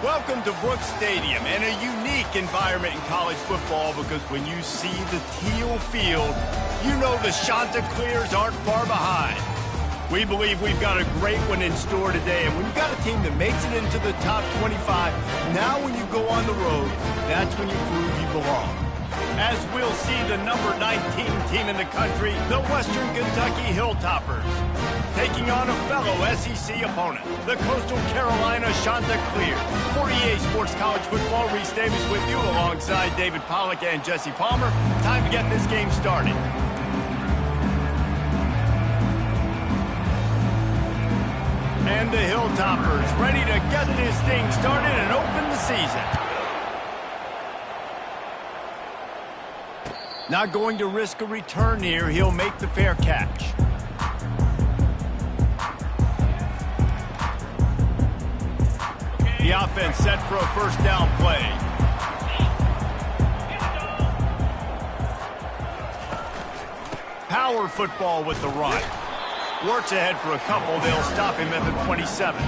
Welcome to Brooks Stadium, and a unique environment in college football because when you see the teal field, you know the Chanticleers aren't far behind. We believe we've got a great one in store today, and when you've got a team that makes it into the top 25, now when you go on the road, that's when you prove you belong. As we'll see the number 19 team in the country, the Western Kentucky Hilltoppers, taking on a fellow SEC opponent, the Coastal Carolina Chanticleers. For EA Sports College Football, Reese Davis with you alongside David Pollack and Jesse Palmer. Time to get this game started. And the Hilltoppers ready to get this thing started and open the season. Not going to risk a return here. He'll make the fair catch. The offense set for a first down play. Power football with the run. Works ahead for a couple. They'll stop him at the 27.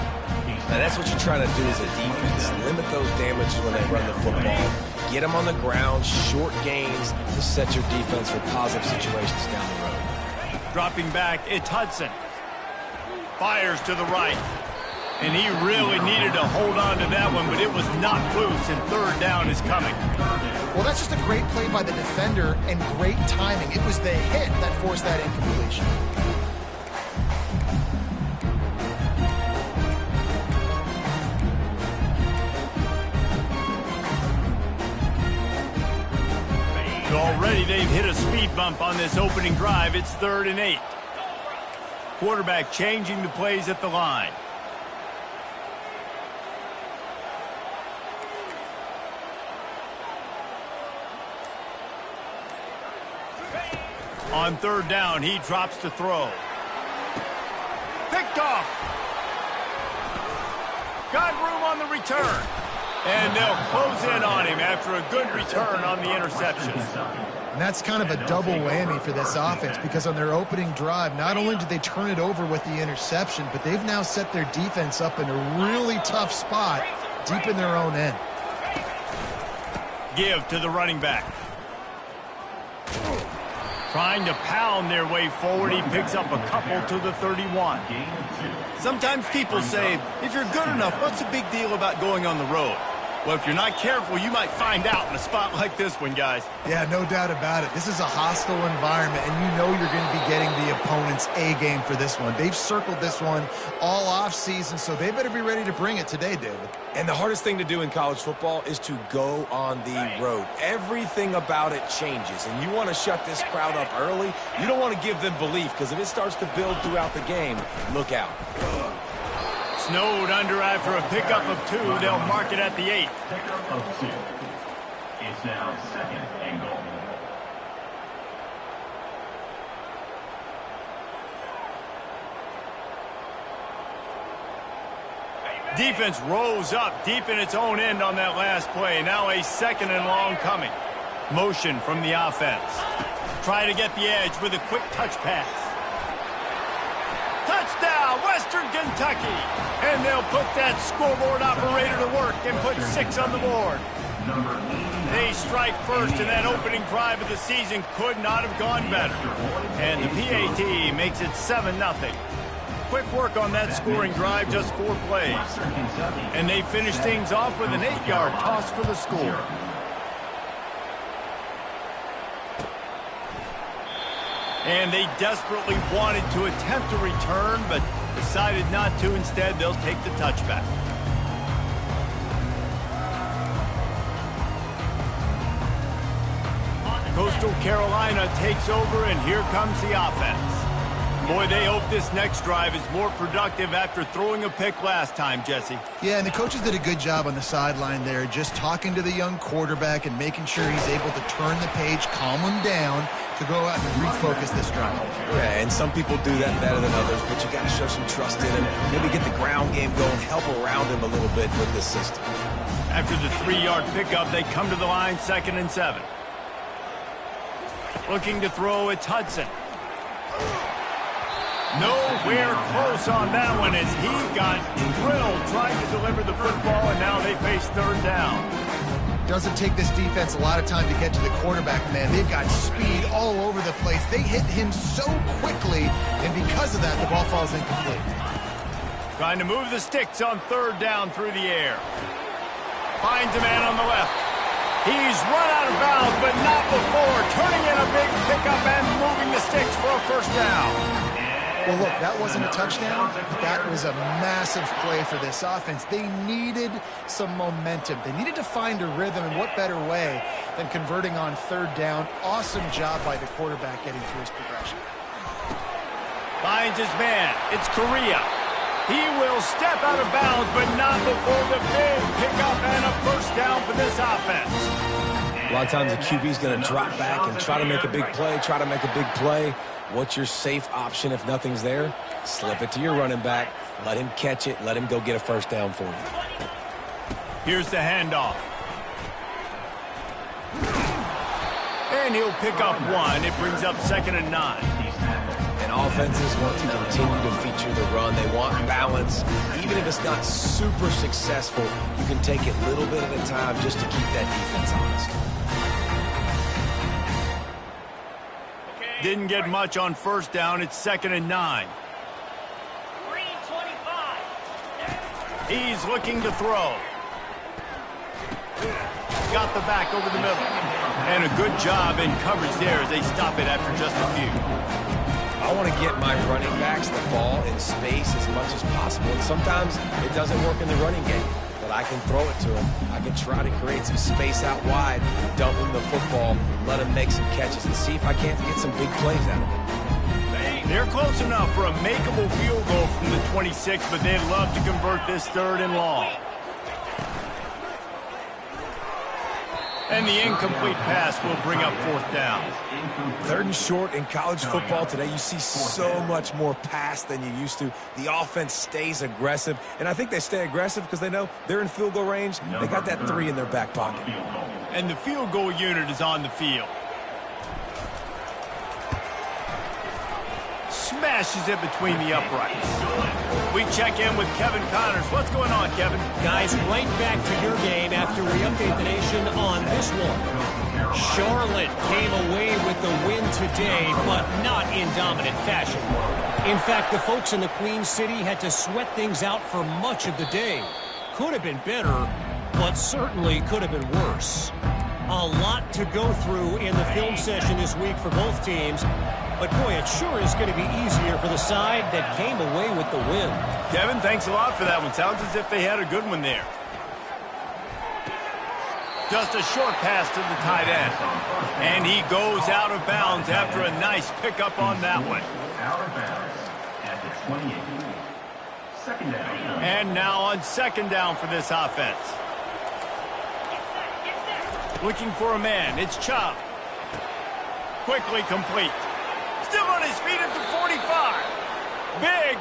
Now that's what you're trying to do as a defense. Limit those damages when they run the football. Get them on the ground, short gains to set your defense for positive situations down the road. Dropping back, it's Hudson. Fires to the right. And he really needed to hold on to that one, but it was not loose, and third down is coming. Well, that's just a great play by the defender and great timing. It was the hit that forced that incompletion. Already they've hit a speed bump on this opening drive. It's 3rd and 8. Quarterback changing the plays at the line. On 3rd down, he drops to throw. Picked off. Got room on the return. And they'll close in on him after a good return on the interception. And that's kind of a double whammy for this offense because on their opening drive, not only did they turn it over with the interception, but they've now set their defense up in a really tough spot deep in their own end. Give to the running back. Trying to pound their way forward. He picks up a couple to the 31. Sometimes people say, if you're good enough, what's the big deal about going on the road? Well, if you're not careful, you might find out in a spot like this one, guys. Yeah, no doubt about it. This is a hostile environment, and you know you're going to be getting the opponent's A-game for this one. They've circled this one all off-season, so they better be ready to bring it today, David. And the hardest thing to do in college football is to go on the road. Everything about it changes, and you want to shut this crowd up early. You don't want to give them belief, because if it starts to build throughout the game, look out. Snowed under after a pickup of 2. They'll mark it at the 8. Pickup of 2. It's now 2nd and goal. Defense rose up deep in its own end on that last play. Now a 2nd and long coming. Motion from the offense. Try to get the edge with a quick touch pass. Touchdown, Western Kentucky. And they'll put that scoreboard operator to work and put 6 on the board. They strike first, and that opening drive of the season could not have gone better. And the PAT makes it 7-0. Quick work on that scoring drive, just 4 plays. And they finish things off with an 8-yard toss for the score. And they desperately wanted to attempt a return, but decided not to. Instead, they'll take the touchback. Coastal Carolina takes over, and here comes the offense. Boy, they hope this next drive is more productive after throwing a pick last time, Jesse. Yeah, and the coaches did a good job on the sideline there, just talking to the young quarterback and making sure he's able to turn the page, calm him down, to go out and refocus this drive. Yeah, and some people do that better than others, but you got to show some trust in him. Maybe get the ground game going, help around him a little bit with this system. After the 3-yard pickup, they come to the line, 2nd and 7. Looking to throw, it's Hudson. Nowhere close on that one as he got drilled trying to deliver the football, and now they face third down. Doesn't take this defense a lot of time to get to the quarterback, man. They've got speed all over the place. They hit him so quickly, and because of that, the ball falls incomplete. Trying to move the sticks on third down through the air. Finds a man on the left. He's run out of bounds, but not before. Turning in a big pickup and moving the sticks for a first down. Well, look, that wasn't a touchdown, but that was a massive play for this offense. They needed some momentum. They needed to find a rhythm, and what better way than converting on third down. Awesome job by the quarterback getting through his progression. Finds his man. It's Correa. He will step out of bounds, but not before the big pickup and a first down for this offense. A lot of times the QB's going to drop back and try to make a big play, What's your safe option if nothing's there? Slip it to your running back. Let him catch it. Let him go get a first down for you. Here's the handoff. And he'll pick up one. It brings up 2nd and 9. And offenses want to continue to feature the run. They want balance. Even if it's not super successful, you can take it a little bit at a time just to keep that defense honest. Didn't get much on first down. It's 2nd and 9. He's looking to throw. Got the back over the middle. And a good job in coverage there as they stop it after just a few. I want to get my running backs the ball in space as much as possible. And sometimes it doesn't work in the running game. But I can throw it to him. I can try to create some space out wide, dump him the football, let him make some catches, and see if I can't get some big plays out of it. They're close enough for a makeable field goal from the 26, but they'd love to convert this 3rd and long. And the incomplete pass will bring up 4th down. 3rd and short in college football today. You see so much more pass than you used to. The offense stays aggressive, and I think they stay aggressive because they know they're in field goal range. They got that 3 in their back pocket. And the field goal unit is on the field. Smashes it between the uprights. We check in with Kevin Connors. What's going on, Kevin? Guys, right back to your game after we update the nation on this one. Charlotte came away with the win today, but not in dominant fashion. In fact, the folks in the Queen City had to sweat things out for much of the day. Could have been better, but certainly could have been worse. A lot to go through in the film session this week for both teams. But, boy, it sure is going to be easier for the side that came away with the win. Kevin, thanks a lot for that one. Sounds as if they had a good one there. Just a short pass to the tight end. And he goes out of bounds after a nice pickup on that one. Out of bounds at the 28. 2nd down. And now on 2nd down for this offense. Looking for a man. It's Chubb. Quickly complete. Still on his feet at the 45.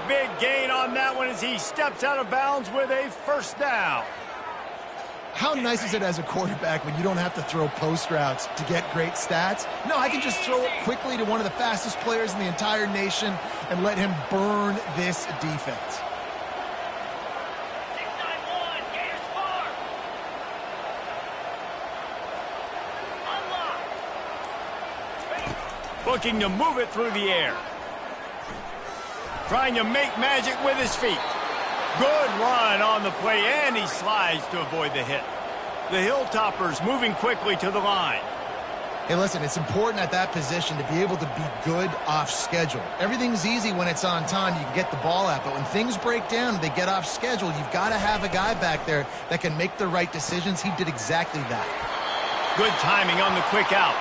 Big gain on that one as he steps out of bounds with a first down. How nice is it as a quarterback when you don't have to throw post routes to get great stats? No, I can just throw it quickly to one of the fastest players in the entire nation and let him burn this defense. Looking to move it through the air. Trying to make magic with his feet. Good run on the play, and he slides to avoid the hit. The Hilltoppers moving quickly to the line. Hey, listen, it's important at that position to be able to be good off schedule. Everything's easy when it's on time. You can get the ball out, but when things break down, they get off schedule. You've got to have a guy back there that can make the right decisions. He did exactly that. Good timing on the quick out.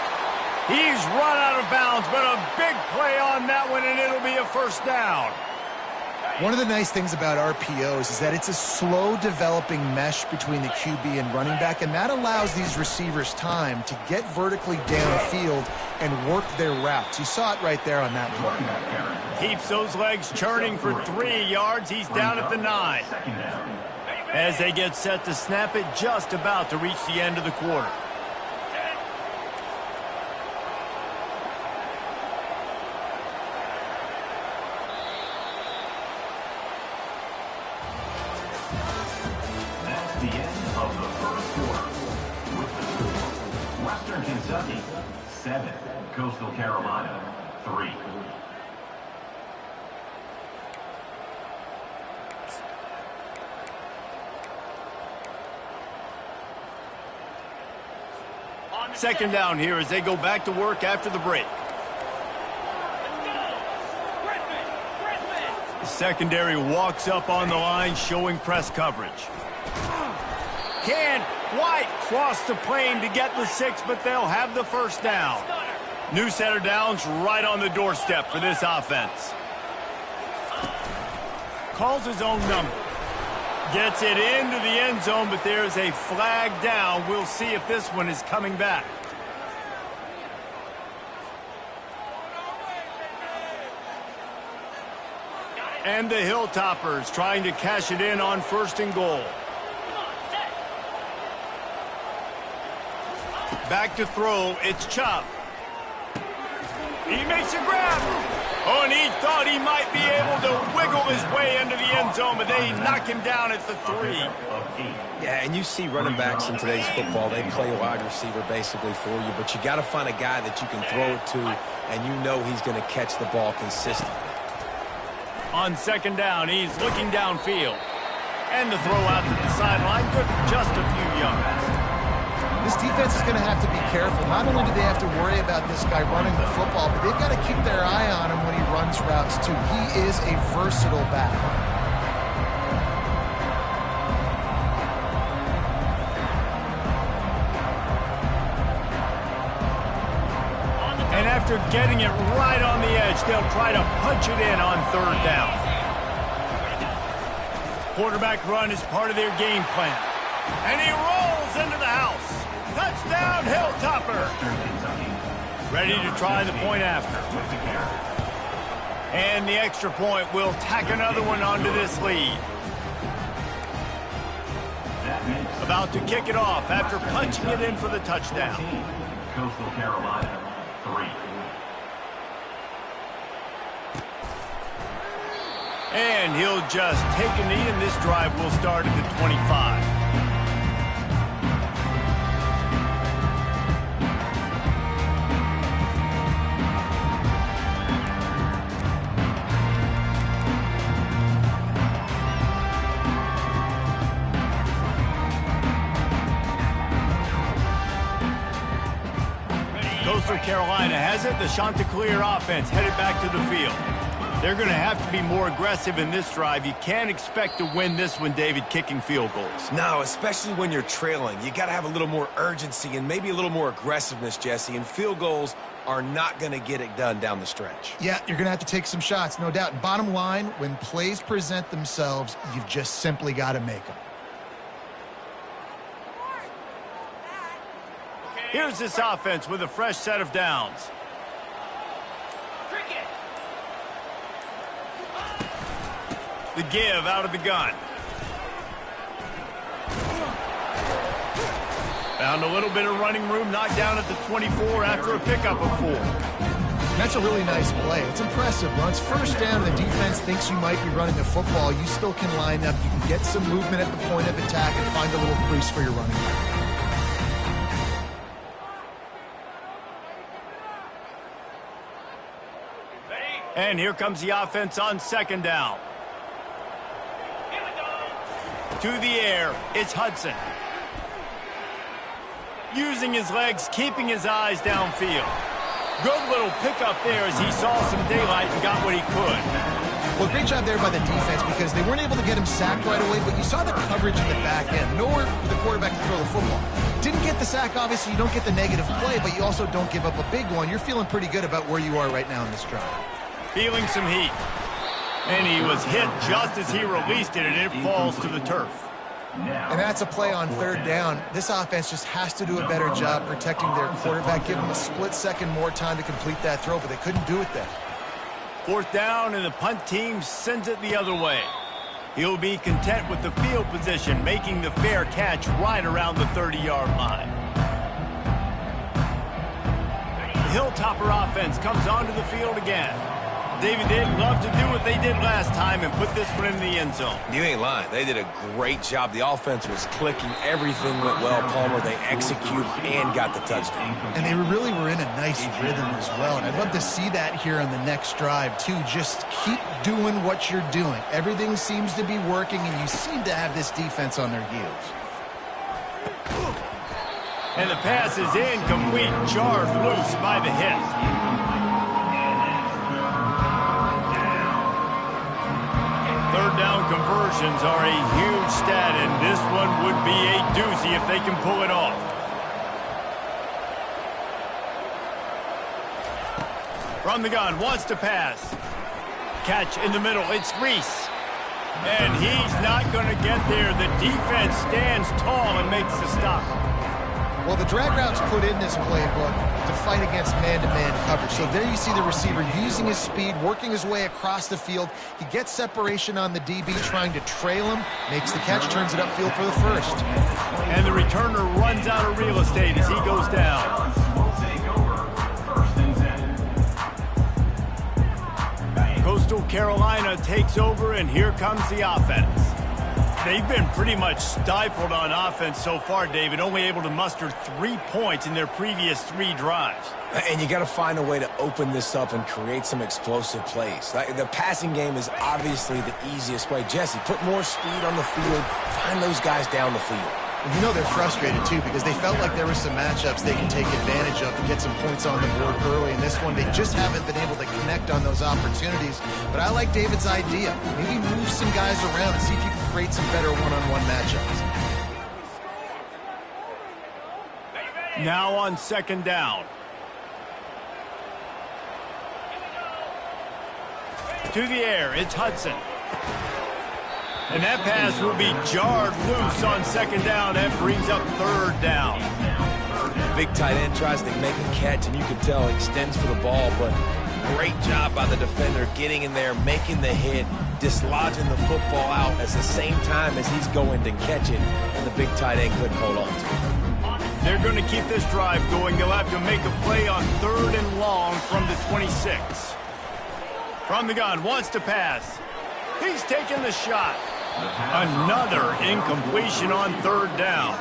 He's run out of bounds, but a big play on that one, and it'll be a first down. One of the nice things about RPOs is that it's a slow developing mesh between the QB and running back, and that allows these receivers time to get vertically downfield and work their routes. You saw it right there on that play. Keeps those legs churning for 3 yards. He's down at the 9. As they get set to snap it, just about to reach the end of the quarter. the first quarter with the score. Western Kentucky, 7. Coastal Carolina, 3. Second down here as they go back to work after the break. The secondary walks up on the line, showing press coverage. Can White cross the plane to get the 6, but they'll have the first down. New set of downs right on the doorstep for this offense. Calls his own number. Gets it into the end zone, but there's a flag down. We'll see if this one is coming back. And the Hilltoppers trying to cash it in on 1st and goal. Back to throw, it's Chubb. He makes a grab. Oh, and he thought he might be able to wiggle his way into the end zone, but they knock him down at the 3. Yeah, and you see running backs in today's football, they play wide receiver basically for you, but you got to find a guy that you can throw it to, and you know he's going to catch the ball consistently. On second down, he's looking downfield. And the throw out to the sideline, good for just a few yards. This defense is going to have to be careful. Not only do they have to worry about this guy running the football, but they've got to keep their eye on him when he runs routes, too. He is a versatile back. And after getting it right on the edge, they'll try to punch it in on 3rd down. Quarterback run is part of their game plan. And he rolls into the house. Touchdown, Hilltopper. Ready to try the point after. And the extra point will tack another one onto this lead. About to kick it off after punching it in for the touchdown. Coastal Carolina, 3. And he'll just take a knee, and this drive will start at the 25. Coastal Carolina has it. The Chanticleer offense headed back to the field. They're going to have to be more aggressive in this drive. You can't expect to win this one, David, kicking field goals. No, especially when you're trailing. You got to have a little more urgency and maybe a little more aggressiveness, Jesse, and field goals are not going to get it done down the stretch. Yeah, you're going to have to take some shots, no doubt. Bottom line, when plays present themselves, you've just simply got to make them. Here's this offense with a fresh set of downs. The give out of the gun. Found a little bit of running room, knocked down at the 24 after a pickup of 4. That's a really nice play. It's impressive. Once first down, the defense thinks you might be running the football. You still can line up. You can get some movement at the point of attack and find a little crease for your running back. And here comes the offense on second down. To the air, it's Hudson. Using his legs, keeping his eyes downfield. Good little pickup there as he saw some daylight and got what he could. Well, great job there by the defense because they weren't able to get him sacked right away, but you saw the coverage in the back end. Nowhere for the quarterback to throw the football. Didn't get the sack, obviously. You don't get the negative play, but you also don't give up a big one. You're feeling pretty good about where you are right now in this drive. Feeling some heat. And he was hit just as he released it, and it falls to the turf. And that's a play on third down. This offense just has to do a better job protecting their quarterback. Give him a split second more time to complete that throw, but they couldn't do it then. 4th down, and the punt team sends it the other way. He'll be content with the field position, making the fair catch right around the 30-yard line. The Hilltopper offense comes onto the field again. David, they'd love to do what they did last time and put this one in the end zone. You ain't lying. They did a great job. The offense was clicking. Everything went well, Palmer. They executed and got the touchdown. And they really were in a nice rhythm as well. And I'd love to see that here on the next drive, too. Just keep doing what you're doing. Everything seems to be working, and you seem to have this defense on their heels. And the pass is incomplete, jarred loose by the hit. Third down conversions are a huge stat, and this one would be a doozy if they can pull it off. From the gun, wants to pass. Catch in the middle, it's Reese. And he's not going to get there. The defense stands tall and makes the stop. Well, the drag route's put in this playbook to fight against man-to-man coverage. So there you see the receiver using his speed, working his way across the field. He gets separation on the DB, trying to trail him, makes the catch, turns it upfield for the first. And the returner runs out of real estate as he goes down. Coastal Carolina takes over, and here comes the offense. They've been pretty much stifled on offense so far, David, only able to muster 3 points in their previous 3 drives. And you got to find a way to open this up and create some explosive plays. The passing game is obviously the easiest way. Jesse, put more speed on the field. Find those guys down the field. And you know they're frustrated, too, because they felt like there were some matchups they can take advantage of to get some points on the board early. In this one, they just haven't been able to connect on those opportunities. But I like David's idea. Maybe move some guys around and see if you can create some better one-on-one matchups. Now on second down. To the air, it's Hudson. And that pass will be jarred loose on second down. That brings up third down. Big tight end tries to make a catch, and you can tell he extends for the ball, but great job by the defender getting in there, making the hit, dislodging the football out at the same time as he's going to catch it, and the big tight end couldn't hold on to it. They're going to keep this drive going. They'll have to make a play on third and long from the 26. From the gun, wants to pass. He's taking the shot. Another incompletion on third down.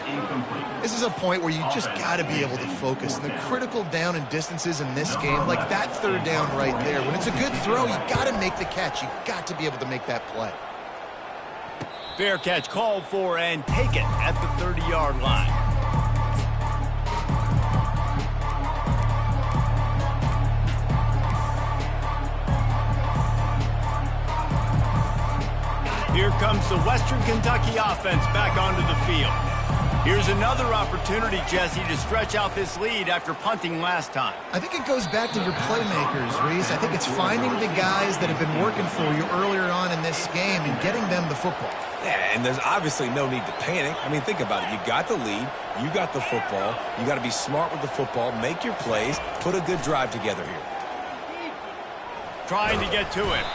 This is a point where you just got to be able to focus. And the critical down and distances in this game, like that third down right there, when it's a good throw, you got to make the catch. You got to be able to make that play. Fair catch called for, and take it at the 30-yard line. Here comes the Western Kentucky offense back onto the field. Here's another opportunity, Jesse, to stretch out this lead after punting last time. I think it goes back to your playmakers, Reese. I think it's finding the guys that have been working for you earlier on in this game and getting them the football. Yeah, and there's obviously no need to panic. I mean, think about it. You got the lead. You got the football. You got to be smart with the football. Make your plays. Put a good drive together here. Trying to get to it.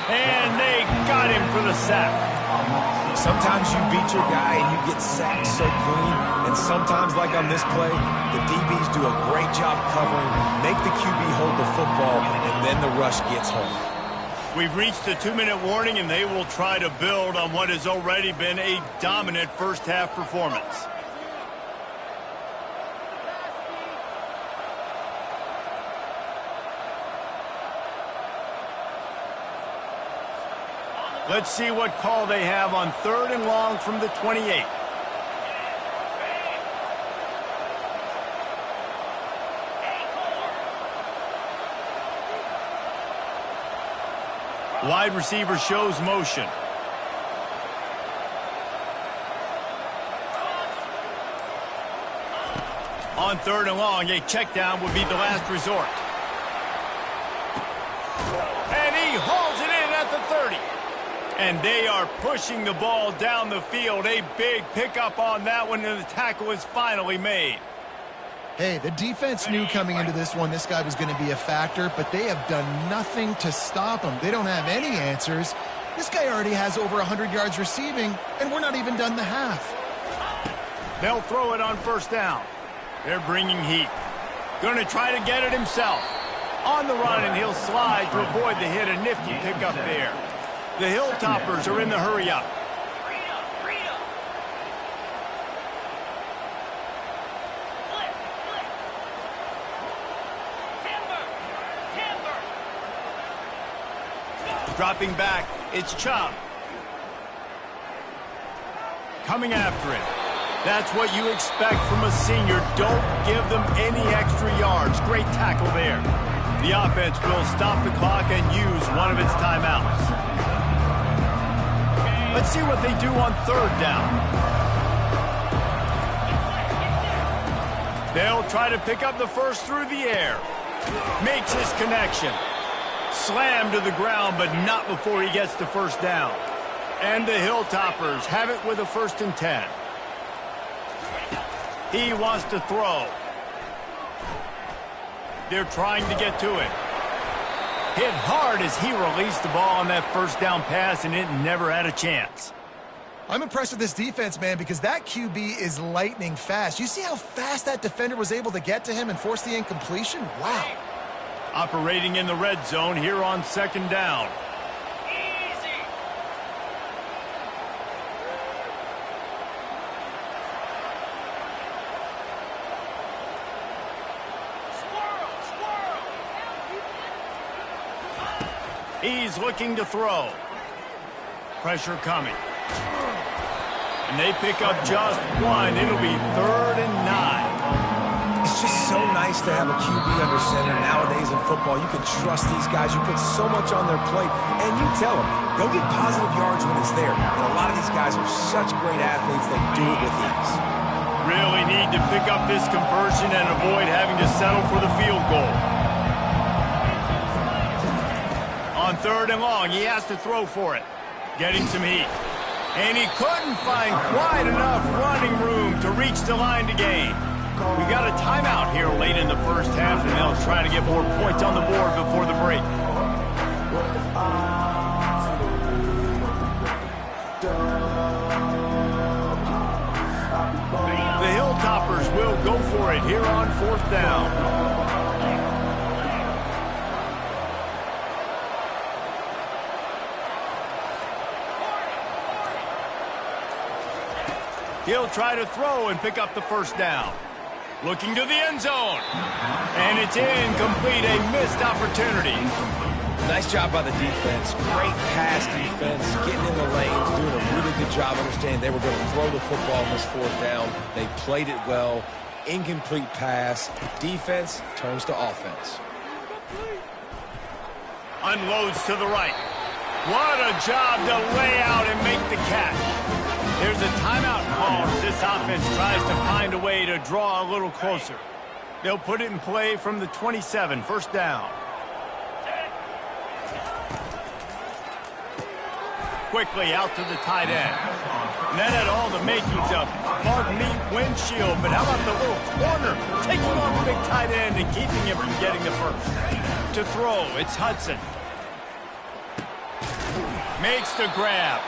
And they got him for the sack. Sometimes you beat your guy and you get sacked so clean. And sometimes, like on this play, the DBs do a great job covering, make the QB hold the football, and then the rush gets home. We've reached the 2-minute warning, and they will try to build on what has already been a dominant first-half performance. Let's see what call they have on third and long from the 28. Wide receiver shows motion. On third and long, a check down would be the last resort. And he hauls it in at the 30. And they are pushing the ball down the field. A big pickup on that one, and the tackle is finally made. Hey, the defense knew coming into this one this guy was going to be a factor, but they have done nothing to stop him. They don't have any answers. This guy already has over 100 yards receiving, and we're not even done the half. They'll throw it on first down. They're bringing heat. Going to try to get it himself. On the run, and he'll slide to avoid the hit. A nifty pickup there. The Hilltoppers are in the hurry-up. Dropping back, it's Chubb. Coming after him. That's what you expect from a senior. Don't give them any extra yards. Great tackle there. The offense will stop the clock and use one of its timeouts. Let's see what they do on third down. They'll try to pick up the first through the air. Makes his connection. Slammed to the ground, but not before he gets the first down. And the Hilltoppers have it with a 1st and 10. He wants to throw. They're trying to get to it. Hit hard as he released the ball on that first down pass, and it never had a chance. I'm impressed with this defense, man, because that QB is lightning fast. You see how fast that defender was able to get to him and force the incompletion? Wow. Operating in the red zone here on 2nd down. He's looking to throw. Pressure coming. And they pick up just one. It'll be 3rd and 9. It's just so nice to have a QB under center. Nowadays in football, you can trust these guys. You put so much on their plate, and you tell them, go get positive yards when it's there. And a lot of these guys are such great athletes, they do it with ease. Really need to pick up this conversion and avoid having to settle for the field goal. On 3rd and long, he has to throw for it. Getting some heat. And he couldn't find quite enough running room to reach the line to gain. We got a timeout here late in the first half, and they'll try to get more points on the board before the break. The Hilltoppers will go for it here on 4th down. He'll try to throw and pick up the first down. Looking to the end zone. And it's incomplete, a missed opportunity. Nice job by the defense. Great pass defense, getting in the lanes, doing a really good job understanding they were going to throw the football on this 4th down. They played it well. Incomplete pass. Defense turns to offense. Unloads to the right. What a job to lay out and make the catch. There's a timeout call as this offense tries to find a way to draw a little closer. They'll put it in play from the 27, 1st down. Quickly out to the tight end. And that had all the makings of windshield, but how about the little corner taking on the big tight end and keeping him from getting the first? To throw, it's Hudson. Makes the grab.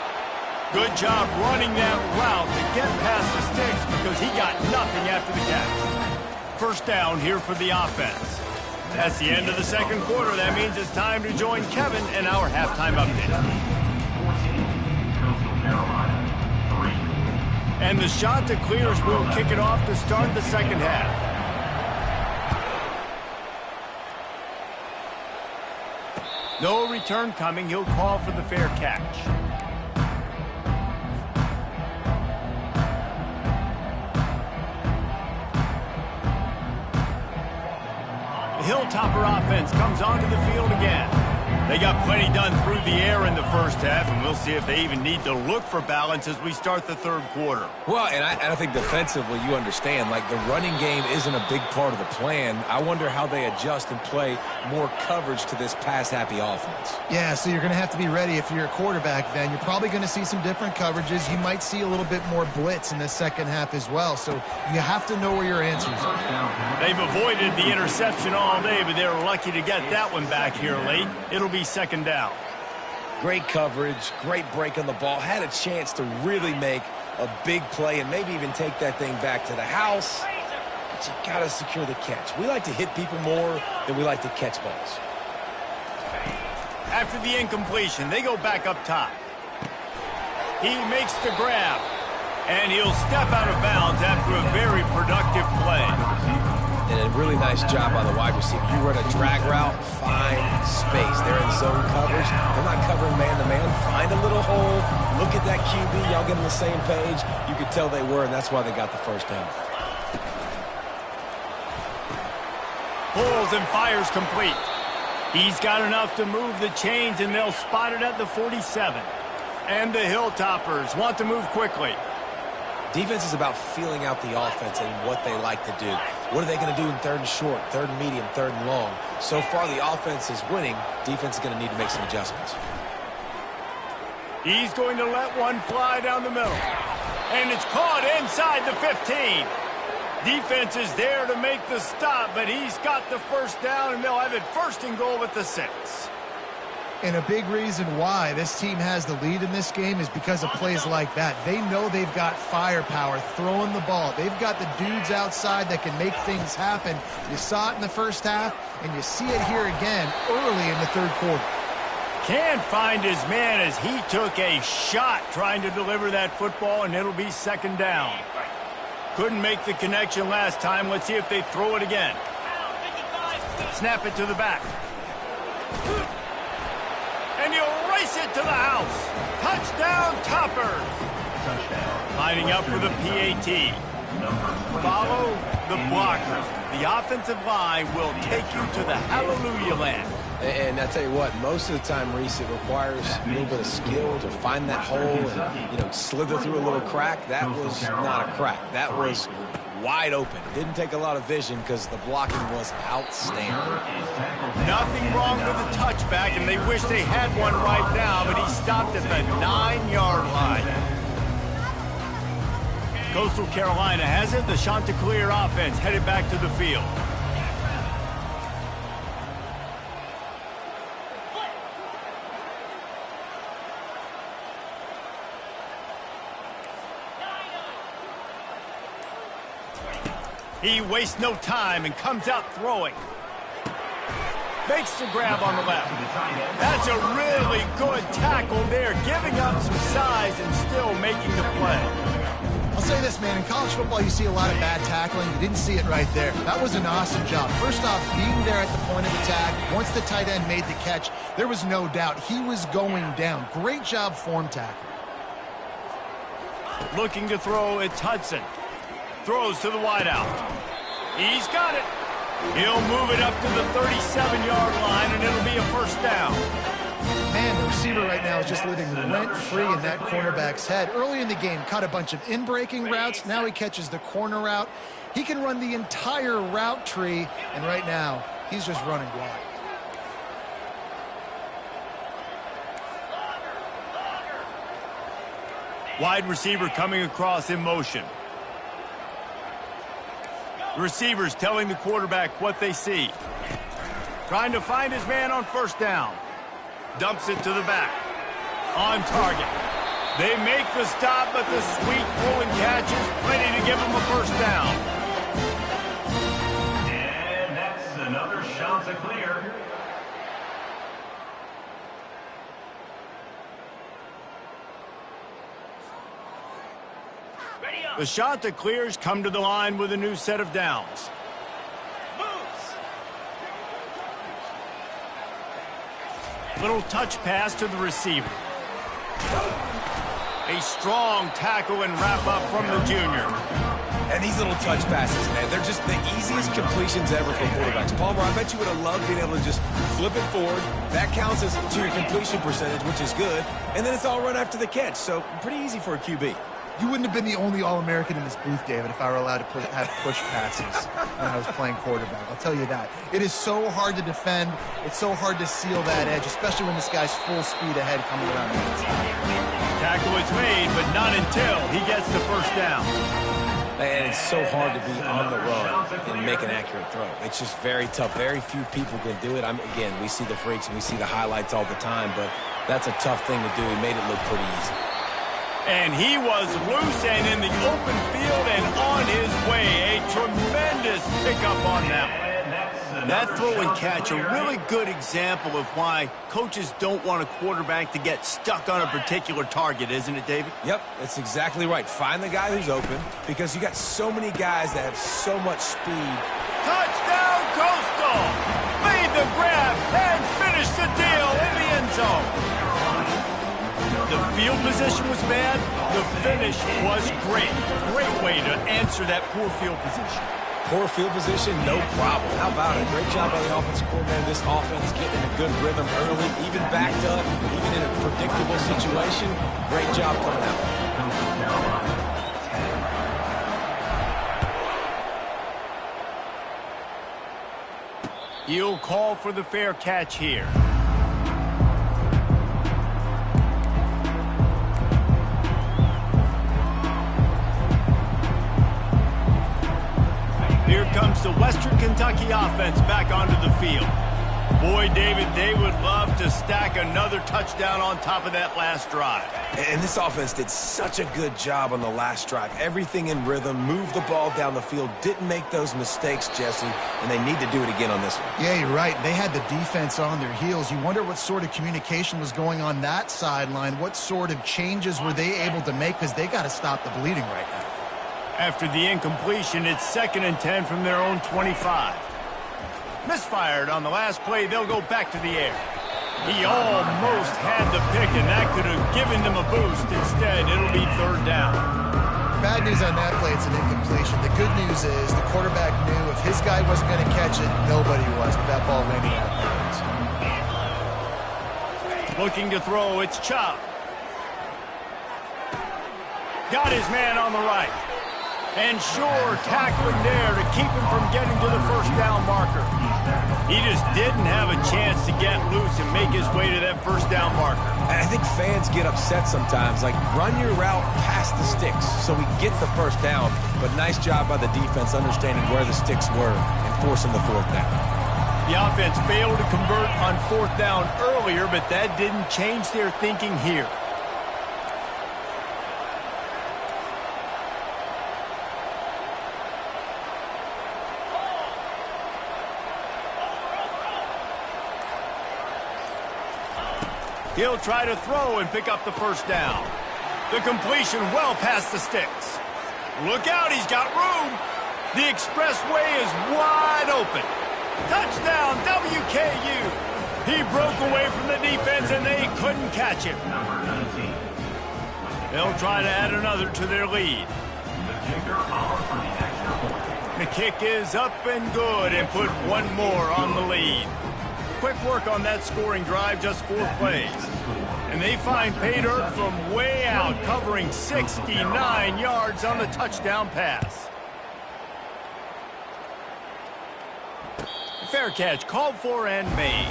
Good job running that route to get past the sticks because he got nothing after the catch. 1st down here for the offense. That's the end of the 2nd quarter. That means it's time to join Kevin in our halftime update. 14, Coastal Carolina, 3. And the Chanticleers will kick it off to start the 2nd half. No return coming. He'll call for the fair catch. Hilltopper offense comes onto the field again. They got plenty done through the air in the first half, and we'll see if they even need to look for balance as we start the 3rd quarter. Well, and I think defensively, you understand, like the running game isn't a big part of the plan. I wonder how they adjust and play more coverage to this pass-happy offense. Yeah, so you're going to have to be ready if you're a quarterback then. You're probably going to see some different coverages. You might see a little bit more blitz in the 2nd half as well, so you have to know where your answers are. They've avoided the interception all day, but they're lucky to get that one back here late. It'll be 2nd down. Great coverage, great break on the ball. Had a chance to really make a big play and maybe even take that thing back to the house. but you got to secure the catch. We like to hit people more than we like to catch balls. After the incompletion, they go back up top. He makes the grab, and he'll step out of bounds after a very productive play. And a really nice job by the wide receiver. You run a drag route, find space. They're in zone coverage. They're not covering man-to-man. Find a little hole. Look at that QB. Y'all get on the same page. You could tell they were, and that's why they got the first down. Pulls and fires complete. He's got enough to move the chains, and they'll spot it at the 47. And the Hilltoppers want to move quickly. Defense is about feeling out the offense and what they like to do. What are they going to do in third and short, third and medium, third and long? So far, the offense is winning. Defense is going to need to make some adjustments. He's going to let one fly down the middle. And it's caught inside the 15. Defense is there to make the stop, but he's got the first down, and they'll have it first and goal at the 6. And a big reason why this team has the lead in this game is because of plays like that. They know they've got firepower throwing the ball. They've got the dudes outside that can make things happen. You saw it in the first half, and you see it here again early in the third quarter. Can't find his man as he took a shot trying to deliver that football, and it'll be second down. Couldn't make the connection last time. Let's see if they throw it again. Snap it to the back. And he'll race it to the house. Touchdown, Toppers. Lining up for the PAT. Follow the blockers. The offensive line will take you to the hallelujah land. And I tell you what, most of the time, Reese, it requires a little bit of skill to find that hole and, slither through a little crack. That was not a crack. That was wide open. Didn't take a lot of vision because the blocking was outstanding. Nothing wrong with the touchback, and they wish they had one right now, but he stopped at the 9-yard line. Coastal Carolina has it. The Chanticleer offense headed back to the field. He wastes no time and comes out throwing. Makes the grab on the left. That's a really good tackle there, giving up some size and still making the play. I'll say this, man. In college football, you see a lot of bad tackling. You didn't see it right there. That was an awesome job. First off, being there at the point of attack. Once the tight end made the catch, there was no doubt he was going down. Great job form tackle. Looking to throw, it's Hudson. Throws to the wideout. He's got it. He'll move it up to the 37-yard line, and it'll be a first down. Man, the receiver right now is just living rent-free in that cornerback's head. Early in the game, caught a bunch of in-breaking routes. Now he catches the corner route. He can run the entire route tree, and right now, he's just running wild. Wide receiver coming across in motion. Receivers telling the quarterback what they see. Trying to find his man on first down. Dumps it to the back. On target. They make the stop, but the sweet pull and catch is plenty to give them a first down. And that's another Chanticleer. The Chanticleers come to the line with a new set of downs. Little touch pass to the receiver. A strong tackle and wrap up from the junior. And these little touch passes, man, they're just the easiest completions ever for quarterbacks. Palmer, I bet you would have loved being able to just flip it forward. That counts as to your completion percentage, which is good. And then it's all run after the catch, so pretty easy for a QB. You wouldn't have been the only All-American in this booth, David, if I were allowed to have push passes when I was playing quarterback. I'll tell you that. It is so hard to defend. It's so hard to seal that edge, especially when this guy's full speed ahead coming around the inside. Tackle is made, but not until he gets the first down. And it's so hard to be on the run and make an accurate throw. It's just very tough. Very few people can do it. Again, we see the freaks and we see the highlights all the time, but that's a tough thing to do. He made it look pretty easy. And he was loose and in the open field and on his way. A tremendous pickup on that one. That throw and catch, a really good example of why coaches don't want a quarterback to get stuck on a particular target, isn't it, David? Yep, that's exactly right. Find the guy who's open because you got so many guys that have so much speed. Touchdown, Coastal! Made the grab and finished the deal in the end zone. The field position was bad. The finish was great. Great way to answer that poor field position. Poor field position, no problem. How about it? Great job by the offensive coordinator. This offense getting in a good rhythm early, even backed up, even in a predictable situation. Great job coming out. He'll call for the fair catch here. Here comes the Western Kentucky offense back onto the field. Boy, David, they would love to stack another touchdown on top of that last drive. And this offense did such a good job on the last drive. Everything in rhythm, moved the ball down the field, didn't make those mistakes, Jesse, and they need to do it again on this one. Yeah, you're right. They had the defense on their heels. You wonder what sort of communication was going on that sideline. What sort of changes were they able to make, because they got to stop the bleeding right now. After the incompletion, it's 2nd and 10 from their own 25. Misfired on the last play. They'll go back to the air. He almost had the pick, and that could have given them a boost. Instead, it'll be 3rd down. Bad news on that play, it's an incompletion. The good news is the quarterback knew if his guy wasn't going to catch it, nobody was, but that ball landed out of bounds. Looking to throw, it's Chop. Got his man on the right. And sure, tackling there to keep him from getting to the 1st down marker. He just didn't have a chance to get loose and make his way to that 1st down marker. And I think fans get upset sometimes, like run your route past the sticks so we get the 1st down. But nice job by the defense understanding where the sticks were and forcing the 4th down. The offense failed to convert on 4th down earlier, but that didn't change their thinking here. He'll try to throw and pick up the 1st down. The completion well past the sticks. Look out, he's got room. The expressway is wide open. Touchdown, WKU. He broke away from the defense and they couldn't catch him. They'll try to add another to their lead. The kick is up and good and put one more on the lead. Quick work on that scoring drive, just 4 plays. And they find pay dirt from way out, covering 69 yards on the touchdown pass. Fair catch called for and made.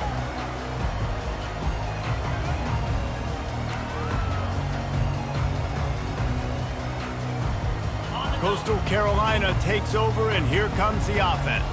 Coastal Carolina takes over, and here comes the offense.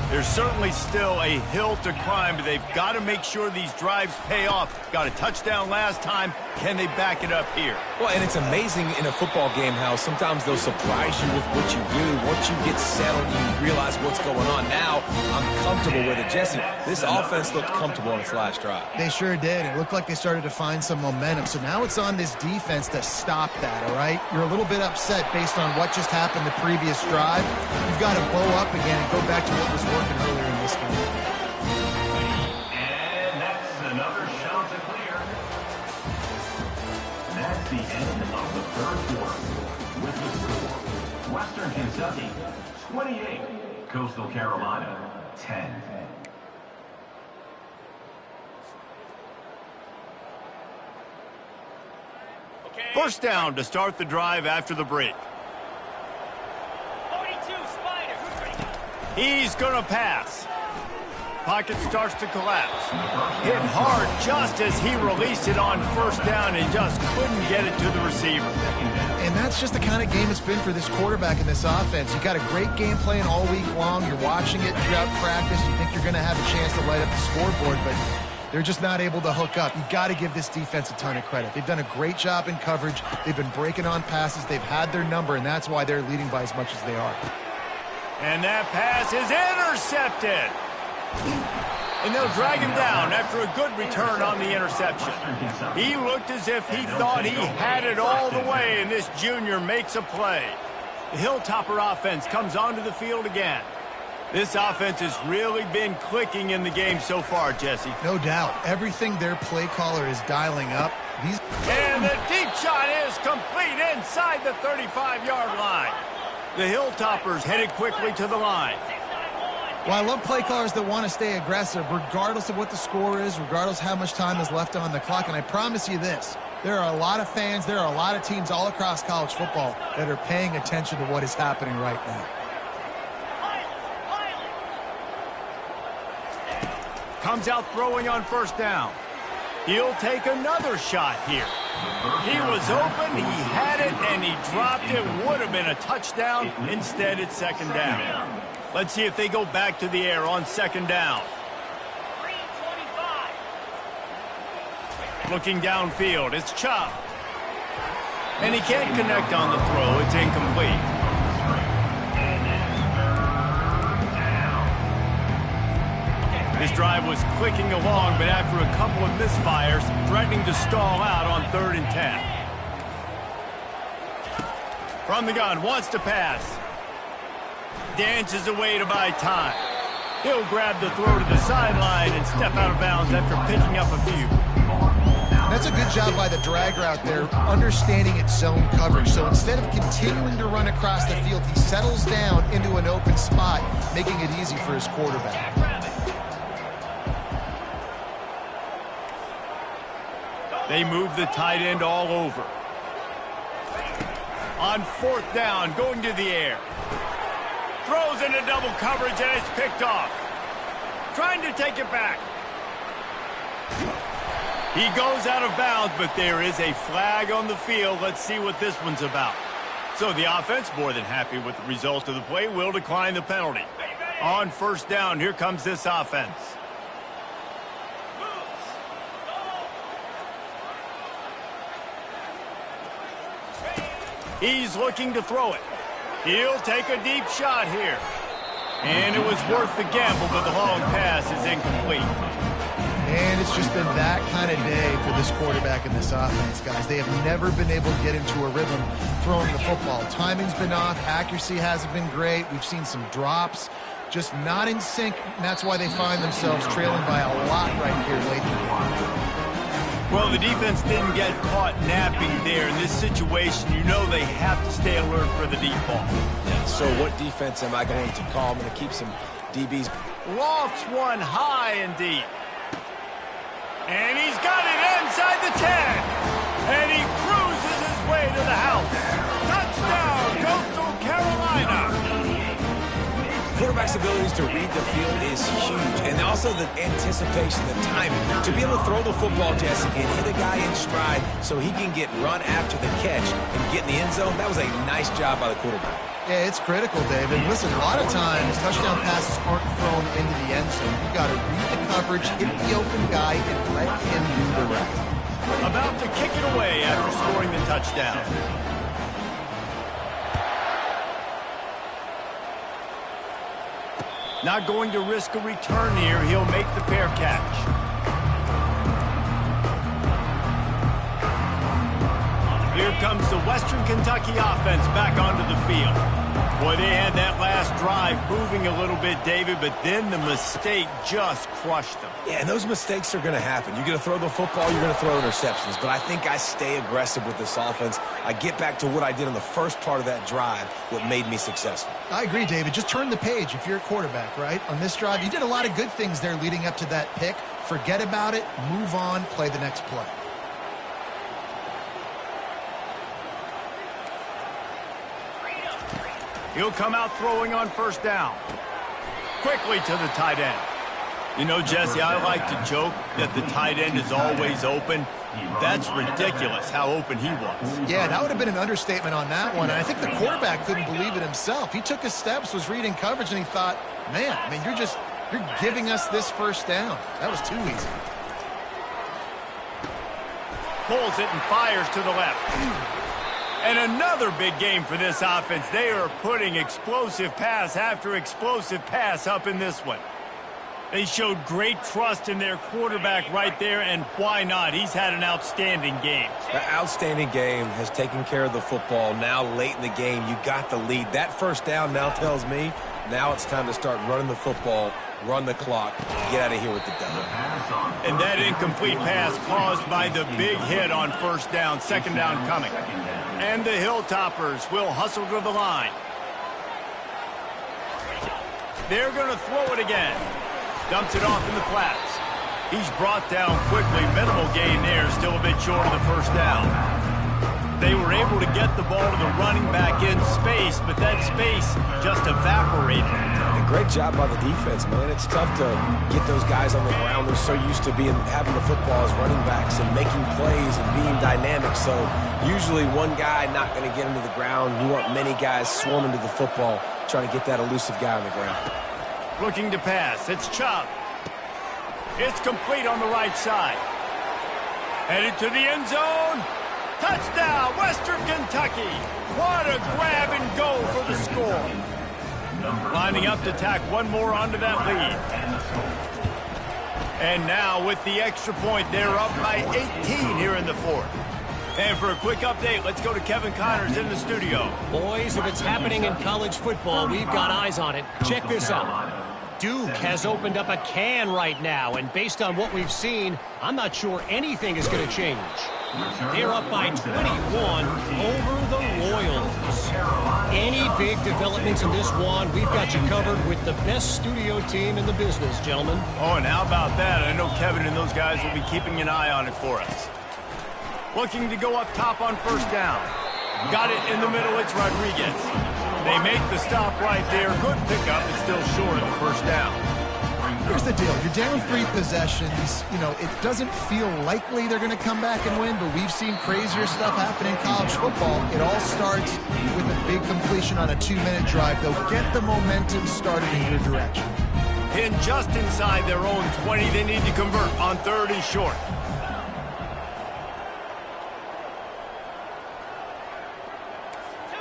There's certainly still a hill to climb, but they've got to make sure these drives pay off. Got a touchdown last time. Can they back it up here? Well, and it's amazing in a football game how sometimes they'll surprise you with what you do. Once you get settled, you realize what's going on. Now, I'm comfortable with it. Jesse, this offense looked comfortable on its last drive. They sure did. It looked like they started to find some momentum. So now it's on this defense to stop that, all right? You're a little bit upset based on what just happened the previous drive. You've got to bow up again and go back to what was working earlier in this game. And that's another shot to clear. That's the end of the 3rd quarter. With the score, Western Kentucky 28, Coastal Carolina 10. First down to start the drive after the break. 42, Spider. He's going to pass. Pocket starts to collapse. Hit hard just as he released it on 1st down and just couldn't get it to the receiver. And that's just the kind of game it's been for this quarterback in this offense. You got a great game plan all week long. You're watching it throughout practice. You think you're going to have a chance to light up the scoreboard, but They're just not able to hook up. You got to give this defense a ton of credit. They've done a great job in coverage. They've been breaking on passes. They've had their number, and that's why they're leading by as much as they are. And that pass is intercepted. And they'll drag him down after a good return on the interception. He looked as if he thought he had it all the way, and this junior makes a play. The Hilltopper offense comes onto the field again. This offense has really been clicking in the game so far, Jesse. No doubt. Everything their play caller is dialing up. And the deep shot is complete inside the 35-yard line. The Hilltoppers headed quickly to the line. Well, I love play callers that want to stay aggressive, regardless of what the score is, regardless how much time is left on the clock. And I promise you this, there are a lot of fans, there are a lot of teams all across college football that are paying attention to what is happening right now. Comes out throwing on first down. He'll take another shot here. He was open, he had it, and he dropped it. Would have been a touchdown. Instead, it's second down. Let's see if they go back to the air on second down. Looking downfield, it's Chubb. And he can't connect on the throw. It's incomplete. This drive was clicking along, but after a couple of misfires, threatening to stall out on 3rd and 10. From the gun, wants to pass. Dances away to buy time. He'll grab the throw to the sideline and step out of bounds after picking up a few. That's a good job by the drag route there, understanding its zone coverage. So instead of continuing to run across the field, he settles down into an open spot, making it easy for his quarterback. They move the tight end all over. On 4th down, going to the air. Throws into double coverage, and it's picked off. Trying to take it back. He goes out of bounds, but there is a flag on the field. Let's see what this one's about. So the offense, more than happy with the result of the play, will decline the penalty. On 1st down, here comes this offense. He's looking to throw it. He'll take a deep shot here. And it was worth the gamble, but the long pass is incomplete. And it's just been that kind of day for this quarterback and this offense, guys. They have never been able to get into a rhythm throwing the football. Timing's been off. Accuracy hasn't been great. We've seen some drops. Just not in sync, and that's why they find themselves trailing by a lot right here late in the game. Well, the defense didn't get caught napping there. In this situation, you know they have to stay alert for the deep ball. Yeah, so what defense am I going to call? I'm going to keep some DBs. Lofts one high and deep. And he's got it inside the 10. And he cruises his way to the house. Touchdown, Coastal Carolina. Quarterback's abilities to read the field is huge, and also the anticipation, the timing. To be able to throw the football, Jesse, and hit a guy in stride so he can get run after the catch and get in the end zone, that was a nice job by the quarterback. Yeah, it's critical, David. Listen, a lot of times touchdown passes aren't thrown into the end zone. You've got to read the coverage, hit the open guy, and let him do the rest. About to kick it away after scoring the touchdown. Not going to risk a return here. He'll make the fair catch. Here comes the Western Kentucky offense back onto the field. Boy, they had that last drive moving a little bit, David, but then the mistake just crushed them. Yeah, and those mistakes are going to happen. You're going to throw the football, you're going to throw interceptions. But I think I stay aggressive with this offense. I get back to what I did on the first part of that drive, what made me successful. I agree, David. Just turn the page if you're a quarterback, right? On this drive, you did a lot of good things there leading up to that pick. Forget about it, move on, play the next play. He'll come out throwing on first down. Quickly to the tight end. You know, Jesse, I like to joke that the tight end is always open. That's ridiculous how open he was. Yeah, that would have been an understatement on that one. And I think the quarterback couldn't believe it himself. He took his steps, was reading coverage, and he thought, man, I mean, you're giving us this first down. That was too easy. pulls it and fires to the left. And another big game for this offense. They are putting explosive pass after explosive pass up in this one. They showed great trust in their quarterback right there, and why not? He's had an outstanding game. The outstanding game has taken care of the football. Now, late in the game, you got the lead. That first down now tells me now it's time to start running the football, run the clock, get out of here with the dub. And that incomplete pass caused by the big hit on first down, second down coming. And the Hilltoppers will hustle to the line. They're going to throw it again. Dumps it off in the flats. He's brought down quickly. Minimal gain there, still a bit short of the first down. They were able to get the ball to the running back in space, but that space just evaporated. And a great job by the defense, man. It's tough to get those guys on the ground. They're so used to having the football as running backs and making plays and being dynamic. So usually one guy not going to get into the ground. You want many guys swarming to the football, trying to get that elusive guy on the ground. Looking to pass. It's Chubb. It's complete on the right side. Headed to the end zone. Touchdown, Western Kentucky. What a grab and go for the score. Lining up to tack one more onto that lead. And now with the extra point, they're up by 18 here in the fourth. And for a quick update, let's go to Kevin Connors in the studio. Boys, if it's happening in college football, we've got eyes on it. Check this out. Duke has opened up a can right now, and based on what we've seen, I'm not sure anything is going to change. They're up by 21 over the Royals. Any big developments in this one, we've got you covered with the best studio team in the business, gentlemen. Oh, and how about that? I know Kevin and those guys will be keeping an eye on it for us. Looking to go up top on first down. Got it in the middle, it's Rodriguez. They make the stop right there. Good pickup, but still short of the first down. Here's the deal. You're down 3 possessions. You know, it doesn't feel likely they're going to come back and win, but we've seen crazier stuff happen in college football. It all starts with a big completion on a 2-minute drive. They'll get the momentum started in your direction. In just inside their own 20, they need to convert on third and short.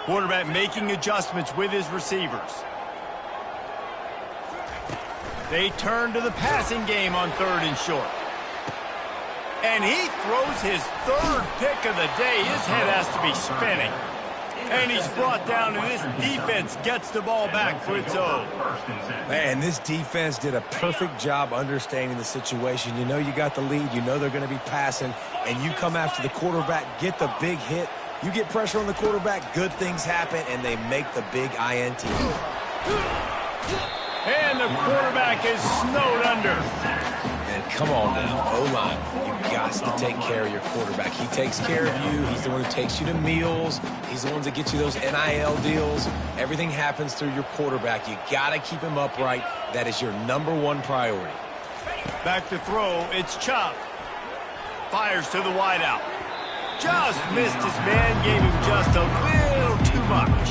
Quarterback making adjustments with his receivers. They turn to the passing game on third and short. And he throws his third pick of the day. His head has to be spinning. And he's brought down, and this defense gets the ball back for its own. Man, this defense did a perfect job understanding the situation. You know you got the lead. You know they're going to be passing. And you come after the quarterback, get the big hit. You get pressure on the quarterback, good things happen, and they make the big INT. And the quarterback is snowed under. And come on now, O-line, you got to take care of your quarterback. He takes care of you. He's the one who takes you to meals. He's the one that gets you those NIL deals. Everything happens through your quarterback. You got to keep him upright. That is your #1 priority. Back to throw, it's Chubb. Fires to the wideout. Just missed his man, gave him just a little too much.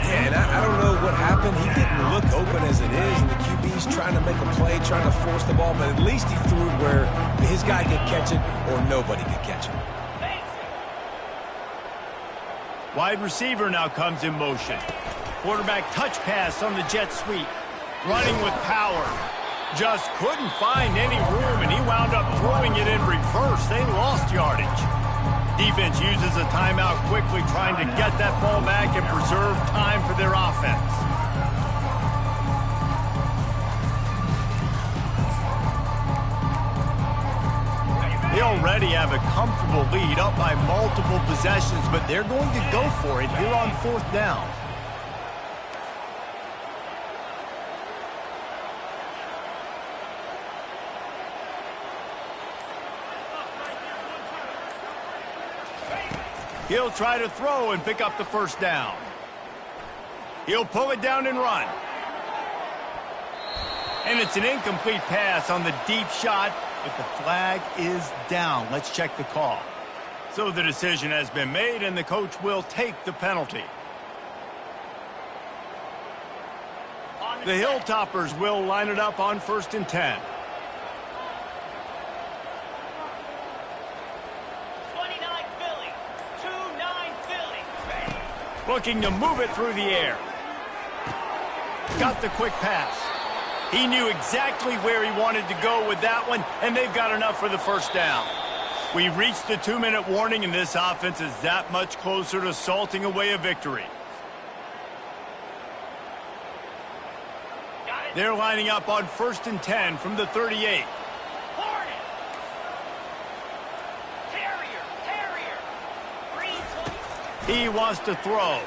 Yeah, and I don't know what happened. He didn't look open as it is, and the QB's trying to make a play, trying to force the ball, but at least he threw it where his guy could catch it or nobody could catch it. Wide receiver now comes in motion. Quarterback touch pass on the jet sweep. Running with power. Just couldn't find any room, and he wound up throwing it in reverse. They lost yardage. Defense uses a timeout quickly, trying to get that ball back and preserve time for their offense. They already have a comfortable lead, up by multiple possessions, but they're going to go for it here on fourth down. He'll try to throw and pick up the first down. He'll pull it down and run. And it's an incomplete pass on the deep shot, but the flag is down. Let's check the call. So the decision has been made, and the coach will take the penalty. The Hilltoppers will line it up on 1st and 10. Looking to move it through the air. Got the quick pass. He knew exactly where he wanted to go with that one, and they've got enough for the first down. We've reached the 2-minute warning, and this offense is that much closer to salting away a victory. They're lining up on 1st and 10 from the 38. He wants to throw.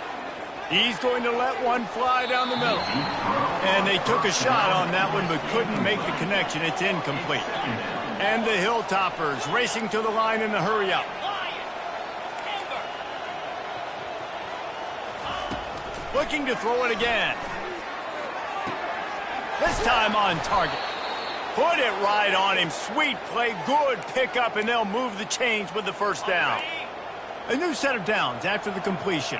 He's going to let one fly down the middle. And they took a shot on that one but couldn't make the connection. It's incomplete. And the Hilltoppers racing to the line in the hurry-up. Looking to throw it again. This time on target. Put it right on him. Sweet play, good pickup, and they'll move the chains with the first down. A new set of downs after the completion.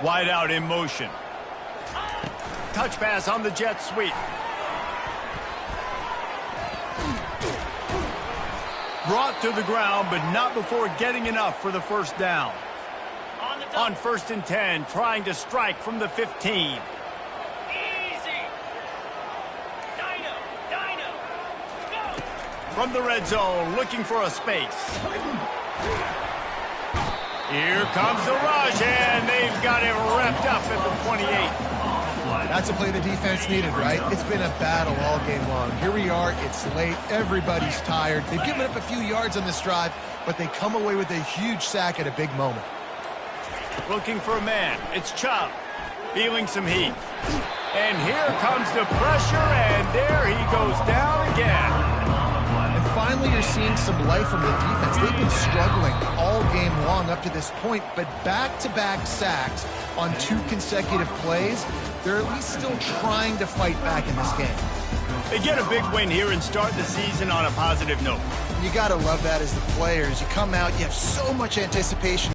Wide out in motion. Touch pass on the jet sweep. Brought to the ground, but not before getting enough for the first down. On 1st and 10, trying to strike from the 15. From the red zone, looking for a space. Here comes the rush, and they've got it wrapped up at the 28. That's a play the defense needed, right? It's been a battle all game long. Here we are, it's late, everybody's tired. They've given up a few yards on this drive, but they come away with a huge sack at a big moment. Looking for a man, it's Chubb, feeling some heat. And here comes the pressure, and there he goes down again. Finally, you're seeing some life from the defense. They've been struggling all game long up to this point, but back-to-back sacks on 2 consecutive plays, they're at least still trying to fight back in this game. They get a big win here and start the season on a positive note. You got to love that as the players. You come out, you have so much anticipation.